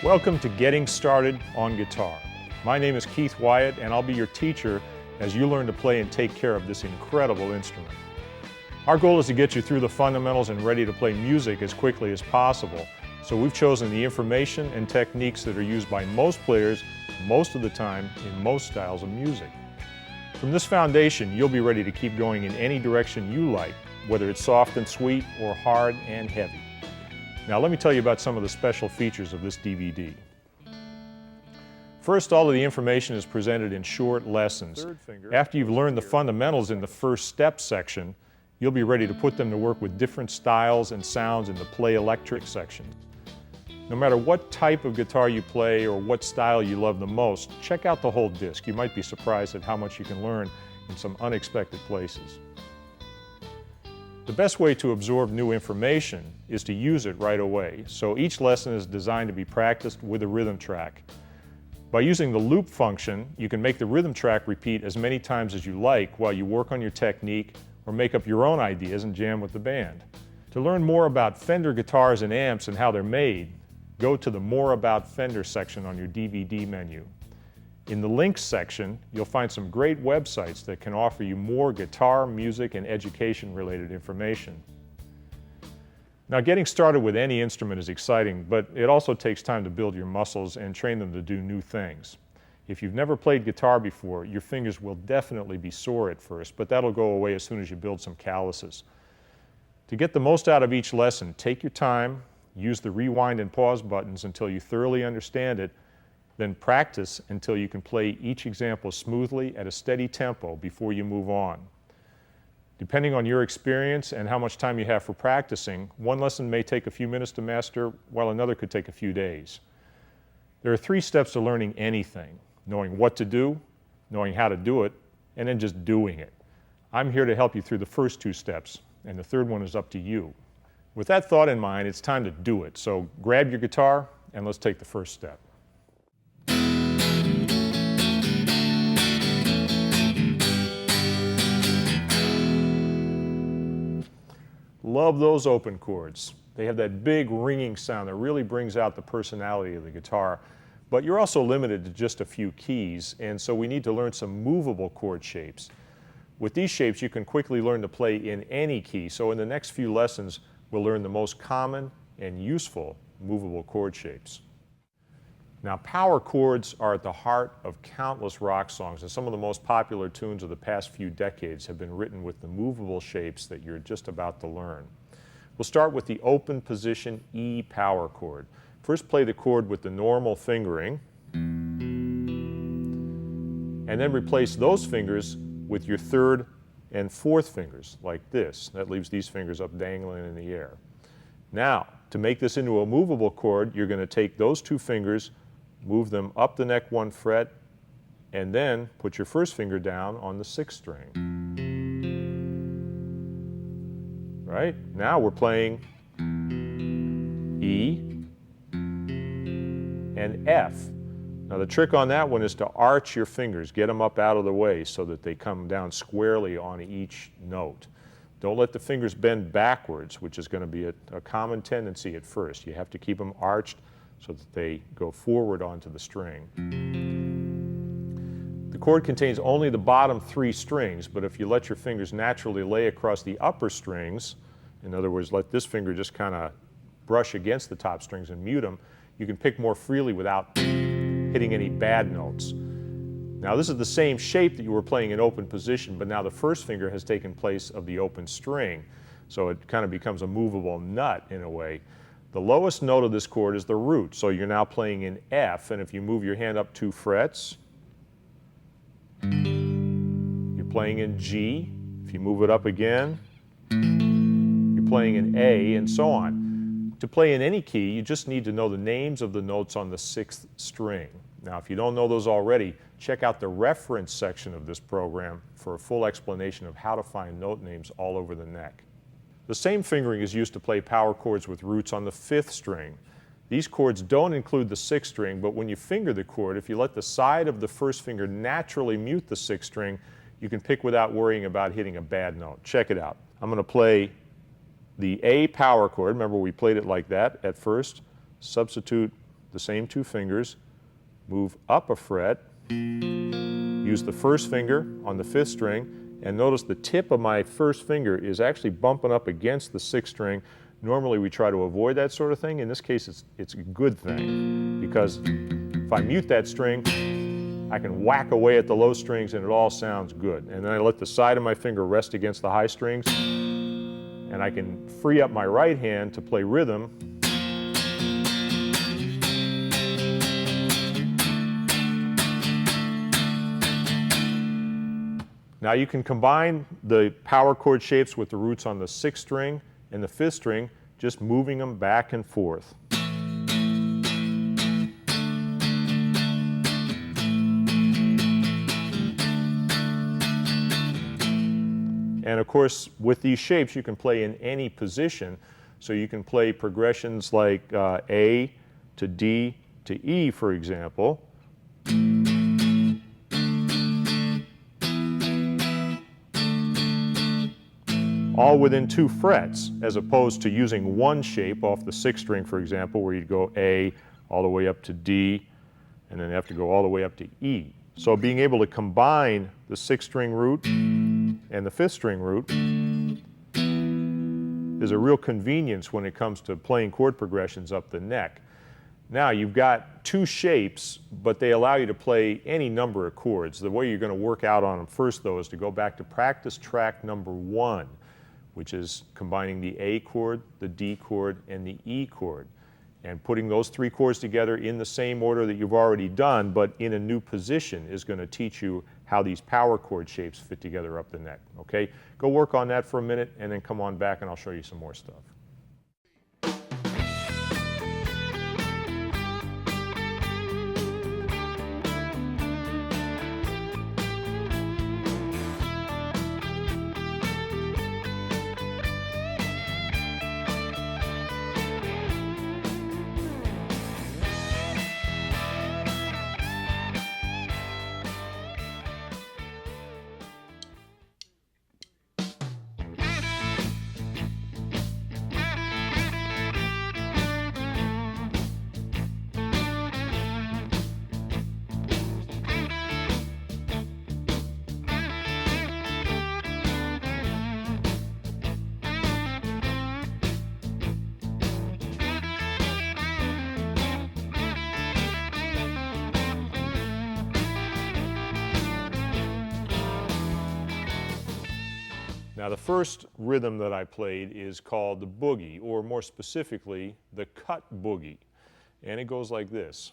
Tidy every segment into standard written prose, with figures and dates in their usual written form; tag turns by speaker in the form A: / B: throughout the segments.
A: Welcome to Getting Started on Guitar. My name is Keith Wyatt, and I'll be your teacher as you learn to play and take care of this incredible instrument. Our goal is to get you through the fundamentals and ready to play music as quickly as possible. So we've chosen the information and techniques that are used by most players most of the time in most styles of music. From this foundation, you'll be ready to keep going in any direction you like, whether it's soft and sweet or hard and heavy. Now let me tell you about some of the special features of this DVD. First, all of the information is presented in short lessons. After you've learned the fundamentals in the first step section, you'll be ready to put them to work with different styles and sounds in the Play Electric section. No matter what type of guitar you play or what style you love the most, check out the whole disc. You might be surprised at how much you can learn in some unexpected places. The best way to absorb new information is to use it right away, so each lesson is designed to be practiced with a rhythm track. By using the loop function, you can make the rhythm track repeat as many times as you like while you work on your technique or make up your own ideas and jam with the band. To learn more about Fender guitars and amps and how they're made, go to the More About Fender section on your DVD menu. In the Links section, you'll find some great websites that can offer you more guitar, music, and education-related information. Now, getting started with any instrument is exciting, but it also takes time to build your muscles and train them to do new things. If you've never played guitar before, your fingers will definitely be sore at first, but that'll go away as soon as you build some calluses. To get the most out of each lesson, take your time, use the rewind and pause buttons until you thoroughly understand it, then practice until you can play each example smoothly at a steady tempo before you move on. Depending on your experience and how much time you have for practicing, one lesson may take a few minutes to master, while another could take a few days. There are 3 steps to learning anything: knowing what to do, knowing how to do it, and then just doing it. I'm here to help you through the first 2 steps, and the third one is up to you. With that thought in mind, it's time to do it. So grab your guitar and let's take the first step. Love those open chords. They have that big ringing sound that really brings out the personality of the guitar. But you're also limited to just a few keys, and so we need to learn some movable chord shapes. With these shapes, you can quickly learn to play in any key. So in the next few lessons, we'll learn the most common and useful movable chord shapes. Now, power chords are at the heart of countless rock songs, and some of the most popular tunes of the past few decades have been written with the movable shapes that you're just about to learn. We'll start with the open position E power chord. First, play the chord with the normal fingering, and then replace those fingers with your 3rd and 4th fingers, like this. That leaves these fingers up dangling in the air. Now, to make this into a movable chord, you're going to take those 2 fingers, move them up the neck 1 fret, and then put your 1st finger down on the 6th string. Right? Now we're playing E and F. Now the trick on that one is to arch your fingers, get them up out of the way so that they come down squarely on each note. Don't let the fingers bend backwards, which is going to be a common tendency at first. You have to keep them arched so that they go forward onto the string. The chord contains only the bottom 3 strings, but if you let your fingers naturally lay across the upper strings, in other words, let this finger just kind of brush against the top strings and mute them, you can pick more freely without hitting any bad notes. Now this is the same shape that you were playing in open position, but now the 1st finger has taken place of the open string, so it kind of becomes a movable nut in a way. The lowest note of this chord is the root, so you're now playing in F, and if you move your hand up 2 frets, you're playing in G. If you move it up again, you're playing in A, and so on. To play in any key, you just need to know the names of the notes on the 6th string. Now, if you don't know those already, check out the reference section of this program for a full explanation of how to find note names all over the neck. The same fingering is used to play power chords with roots on the 5th string. These chords don't include the 6th string, but when you finger the chord, if you let the side of the 1st finger naturally mute the 6th string, you can pick without worrying about hitting a bad note. Check it out. I'm going to play the A power chord. Remember, we played it like that at first. Substitute the the same two fingers, move up a fret, use the first finger on the 5th string, and notice the tip of my first finger is actually bumping up against the 6th string. Normally we try to avoid that sort of thing. In this case it's a good thing, because if I mute that string, I can whack away at the low strings and it all sounds good. And then I let the side of my finger rest against the high strings, and I can free up my right hand to play rhythm. Now you can combine the power chord shapes with the roots on the 6th string and the 5th string, just moving them back and forth. And of course, with these shapes, you can play in any position. So you can play progressions like A to D to E, for example. All within 2 frets, as opposed to using one shape off the 6th string, for example, where you'd go A all the way up to D, and then have to go all the way up to E. So being able to combine the 6th string root and the 5th string root is a real convenience when it comes to playing chord progressions up the neck. Now you've got 2 shapes, but they allow you to play any number of chords. The way you're going to work out on them first, though, is to go back to practice track number 1, which is combining the A chord, the D chord, and the E chord, and putting those 3 chords together in the same order that you've already done, but in a new position, is going to teach you how these power chord shapes fit together up the neck. Okay? Go work on that for a minute, and then come on back and I'll show you some more stuff. Now the first rhythm that I played is called the boogie, or more specifically, the cut boogie. And it goes like this.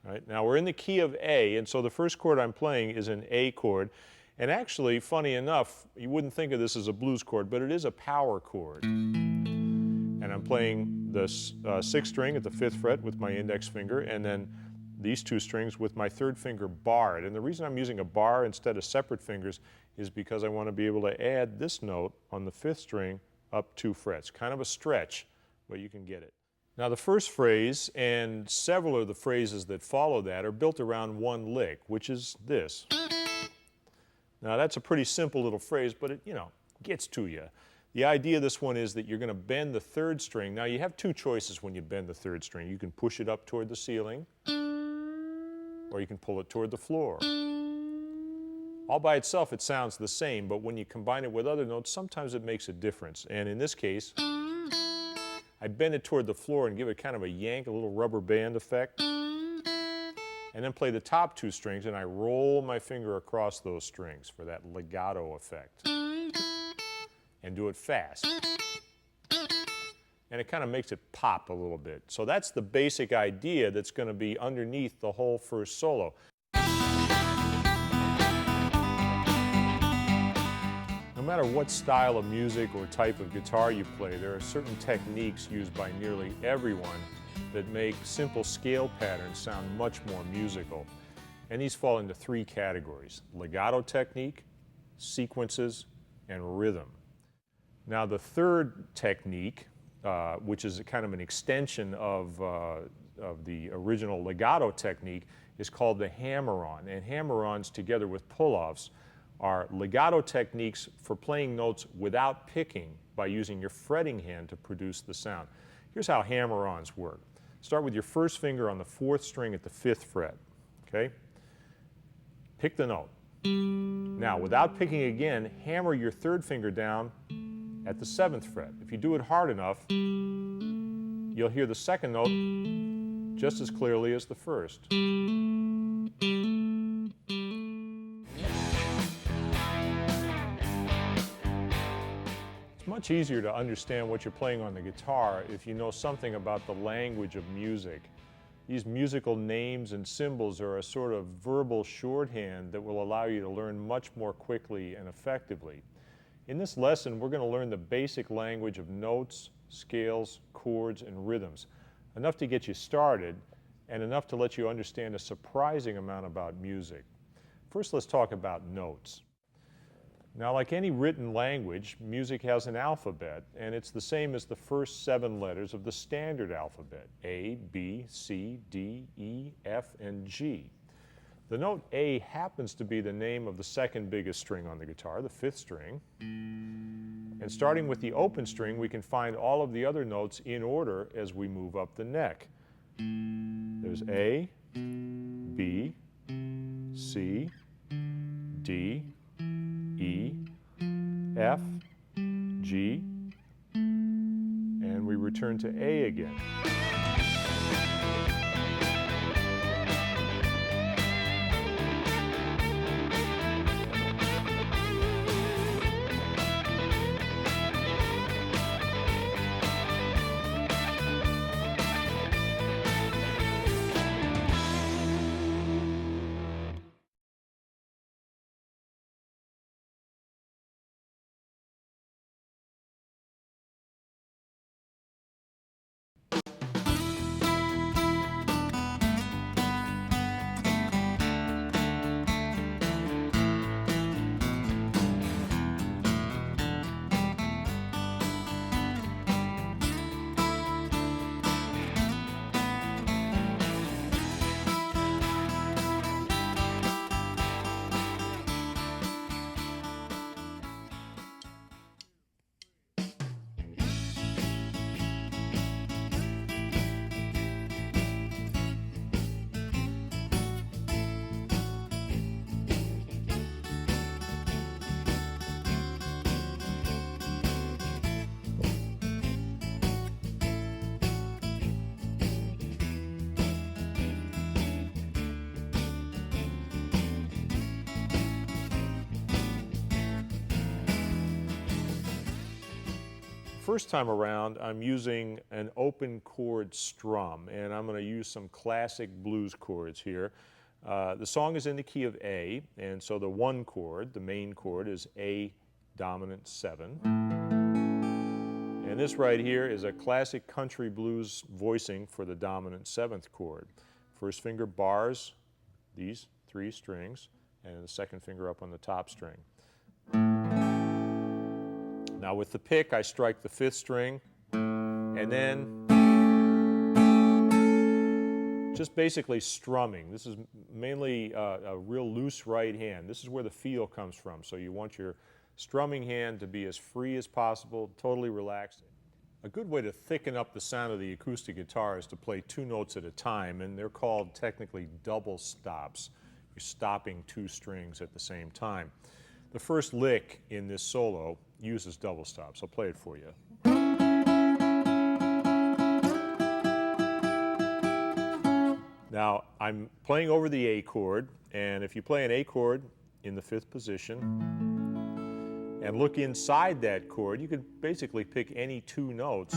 A: Right, now we're in the key of A, and so the first chord I'm playing is an A chord. And actually, funny enough, you wouldn't think of this as a blues chord, but it is a power chord. And I'm playing the 6th string at the 5th fret with my index finger, and then these 2 strings with my 3rd finger barred. And the reason I'm using a bar instead of separate fingers is because I want to be able to add this note on the 5th string up 2 frets. Kind of a stretch, but you can get it. Now the first phrase and several of the phrases that follow that are built around one lick, which is this. Now that's a pretty simple little phrase, but it, gets to you. The idea of this one is that you're going to bend the 3rd string. Now you have 2 choices when you bend the 3rd string. You can push it up toward the ceiling, or you can pull it toward the floor. All by itself it sounds the same, but when you combine it with other notes, sometimes it makes a difference. And in this case, I bend it toward the floor and give it kind of a yank, a little rubber band effect, and then play the top 2 strings, and I roll my finger across those strings for that legato effect. And do it fast. And it kind of makes it pop a little bit. So that's the basic idea that's going to be underneath the whole first solo. No matter what style of music or type of guitar you play, there are certain techniques used by nearly everyone that make simple scale patterns sound much more musical. And these fall into 3 categories: legato technique, sequences, and rhythm. Now the 3rd technique, which is kind of an extension of the original legato technique, is called the hammer-on. And hammer-ons, together with pull-offs, are legato techniques for playing notes without picking by using your fretting hand to produce the sound. Here's how hammer-ons work. Start with your first finger on the 4th string at the 5th fret, okay? Pick the note. Now, without picking again, hammer your 3rd finger down at the 7th fret. If you do it hard enough, you'll hear the 2nd note just as clearly as the 1st. It's much easier to understand what you're playing on the guitar if you know something about the language of music. These musical names and symbols are a sort of verbal shorthand that will allow you to learn much more quickly and effectively. In this lesson, we're going to learn the basic language of notes, scales, chords, and rhythms, enough to get you started and enough to let you understand a surprising amount about music. First, let's talk about notes. Now, like any written language, music has an alphabet, and it's the same as the first 7 letters of the standard alphabet: A, B, C, D, E, F, and G. The note A happens to be the name of the 2nd biggest string on the guitar, the 5th string. And starting with the open string, we can find all of the other notes in order as we move up the neck. There's A, B, C, D, E, F, G, and we return to A again. First time around, I'm using an open chord strum, and I'm going to use some classic blues chords here. The song is in the key of A, and so the 1 chord, the main chord, is A dominant 7. And this right here is a classic country blues voicing for the dominant 7th chord. First finger bars these 3 strings, and the 2nd finger up on the top string. Now with the pick, I strike the 5th string, and then just basically strumming. This is mainly a real loose right hand. This is where the feel comes from, so you want your strumming hand to be as free as possible, totally relaxed. A good way to thicken up the sound of the acoustic guitar is to play 2 notes at a time, and they're called technically double stops. You're stopping 2 strings at the same time. The first lick in this solo uses double stops. I'll play it for you. Now, I'm playing over the A chord, and if you play an A chord in the 5th position and look inside that chord, you could basically pick any 2 notes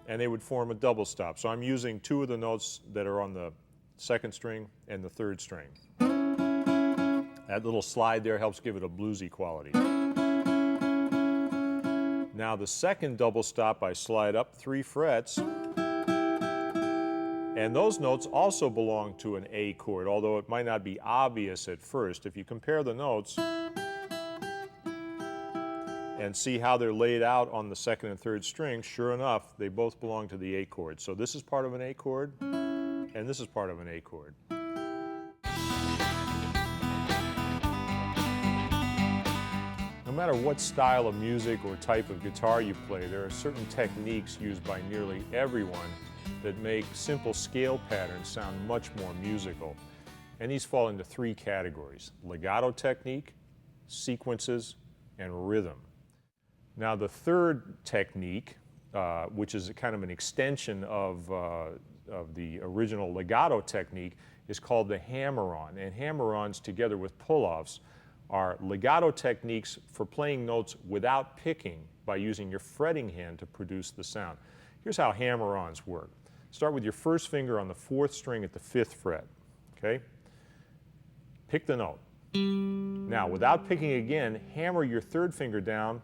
A: and they would form a double stop. So I'm using 2 of the notes that are on the 2nd string and the 3rd string. That little slide there helps give it a bluesy quality. Now the 2nd double stop, I slide up 3 frets, and those notes also belong to an A chord, although it might not be obvious at first. If you compare the notes and see how they're laid out on the 2nd and 3rd string, sure enough, they both belong to the A chord. So this is part of an A chord, and this is part of an A chord. matter what style of music or type of guitar you play, there are certain techniques used by nearly everyone that make simple scale patterns sound much more musical. And these fall into three categories: legato technique, sequences, and rhythm. Now the third technique, which is kind of an extension of the original legato technique, is called the hammer-on. And hammer-ons, together with pull-offs, are legato techniques for playing notes without picking by using your fretting hand to produce the sound. Here's how hammer-ons work. Start with your first finger on the 4th string at the 5th fret, okay? Pick the note. Now, without picking again, hammer your 3rd finger down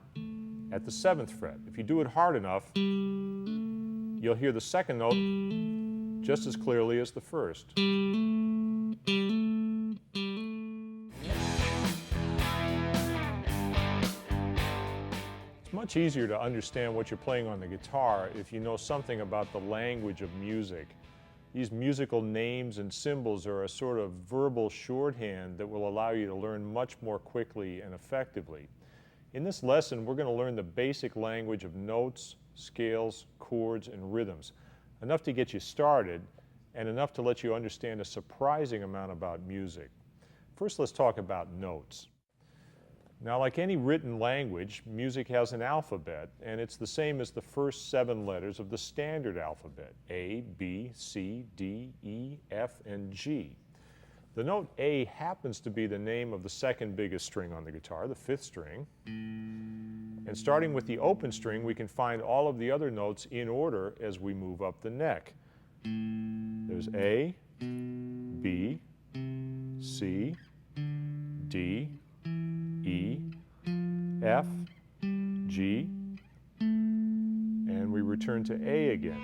A: at the 7th fret. If you do it hard enough, you'll hear the 2nd note just as clearly as the 1st. It's much easier to understand what you're playing on the guitar if you know something about the language of music. These musical names and symbols are a sort of verbal shorthand that will allow you to learn much more quickly and effectively. In this lesson, we're going to learn the basic language of notes, scales, chords, and rhythms, enough to get you started and enough to let you understand a surprising amount about music. First, let's talk about notes. Now, like any written language, music has an alphabet, and it's the same as the first 7 letters of the standard alphabet: A, B, C, D, E, F, and G. The note A happens to be the name of the 2nd biggest string on the guitar, the 5th string. And starting with the open string, we can find all of the other notes in order as we move up the neck. There's A, B, C, D, E, F, G, and we return to A again.